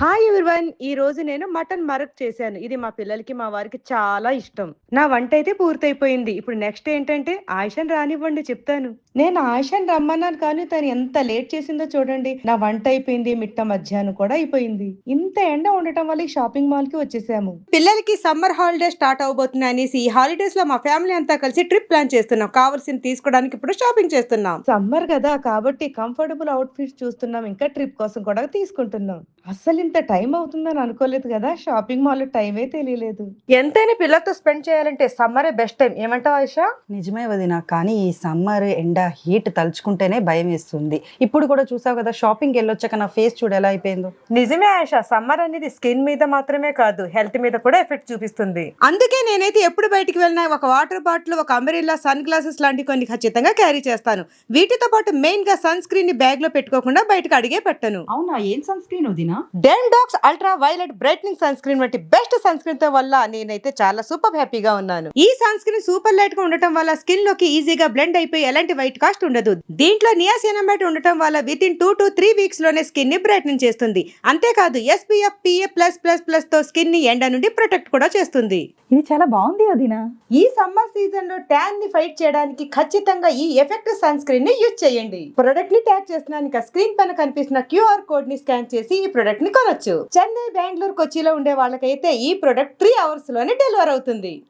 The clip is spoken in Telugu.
Hi everyone. ఈ రోజు నేను మటన్ మరక్ చేశాను. ఇది మా పిల్లలకి, మా వారికి చాలా ఇష్టం. నా వంటయితే పూర్తయిపోయింది. ఇప్పుడు నెక్స్ట్ ఏంటంటే ఆయిషాని రానివ్వండి చెప్తాను. నేను ఆయిషాని రమ్మన్నాను కానీ తను ఎంత లేట్ చేసిందో చూడండి. నా వంట అయిపోయింది. మిట్ట మధ్యాహ్నం కూడా అయిపోయింది. ఇంత ఎండ ఉండటం వల్ల ఈ షాపింగ్ మాల్ కి వచ్చేసాము. పిల్లలకి సమ్మర్ హాలిడే స్టార్ట్ అవబోతున్నాయి అనేసి ఈ హాలిడేస్ లో మా ఫ్యామిలీ అంతా కలిసి ట్రిప్ ప్లాన్ చేస్తున్నాం. కావాల్సింది తీసుకోవడానికి ఇప్పుడు షాపింగ్ చేస్తున్నాం. సమ్మర్ కదా కాబట్టి కంఫర్టబుల్ అవుట్ఫిట్స్ చూస్తున్నాం. ఇంకా ట్రిప్ కోసం కూడా తీసుకుంటున్నాం. అస్సలు ఇంత టైం అవుతుందని అనుకోలేదు కదా. షాపింగ్ మాల్ టైమే తెలియలేదు. ఎంతైనా పిల్లలతో స్పెండ్ చేయాలంటే సమ్మరే బెస్ట్ టైం. ఏమంటావు ఆయిషా? నిజమే వదినా, కానీ ఈ సమ్మర్ ఎండ హీట్ తలుచుకుంటేనే భయం వేస్తుంది. ఇప్పుడు కూడా చూసావు కదా, షాపింగ్కి వెళ్ళొచ్చాక నా ఫేస్ చూడు ఎలా అయిపోయిందో. నిజమే ఆయిషా, సమ్మర్ అనేది స్కిన్ మీద మాత్రమే కాదు హెల్త్ మీద కూడా ఎఫెక్ట్ చూపిస్తుంది. అందుకే నేనైతే ఎప్పుడు బయటికి వెళ్ళినా ఒక వాటర్ బాటిల్, ఒక అంబ్రెల్లా, సన్ గ్లాసెస్ లాంటి కొన్ని ఖచ్చితంగా క్యారీ చేస్తాను. వీటితో పాటు మెయిన్ గా సన్ స్క్రీన్ ని బ్యాగ్ లో పెట్టుకోకుండా బయటకు అడిగే పెట్టను. అవునా, ఏం సన్ స్క్రీన్ వదినా? డెండాక్స్ ultra violet brightening sun screen వంటి బెస్ట్ సన్ స్క్రీన్ తో వల్ల నేనైతే చాలా సూపర్ హ్యాపీగా ఉన్నాను. ఈ సన్ స్క్రీన్ సూపర్ లైట్ గా ఉండటం వల్ల స్కిన్ లోకి ఈజీగా బ్లెండ్ అయిపోయి ఎలాంటి వైట్ కాస్ట్ ఉండదు. దీంట్లో నియాసినమైడ్ ఉండటం వల్ల విత్ ఇన్ 2 to 3 వీక్స్ లోనే స్కిన్ ని బ్రైట్నింగ్ చేస్తుంది. అంతేకాదు SPF PA+++ తో స్కిన్ ని ఎండ నుండి ప్రొటెక్ట్ కూడా చేస్తుంది. ఇది చాలా బాగుంది వదినా. ఈ సమ్మర్ సీజన్ లో ట్యాన్ ని ఫైట్ చేయడానికి ఖచ్చితంగా ఈ ఎఫెక్టివ్ సన్ స్క్రీన్ ని యూజ్ చేయండి. ప్రొడక్ట్ ని ట్యాగ్ చేస్తున్నాను. స్క్రీన్ పైన కనిపిస్తున్న QR కోడ్ ని స్కాన్ చేసి ఈ ప్రొడక్ట్ ని కొనొచ్చు. చెన్నై, బెంగళూరు, కొచ్చిలో ఉండే వాళ్ళకైతే ఈ ప్రొడక్ట్ 3 అవర్స్ లోనే డెలివర్ అవుతుంది.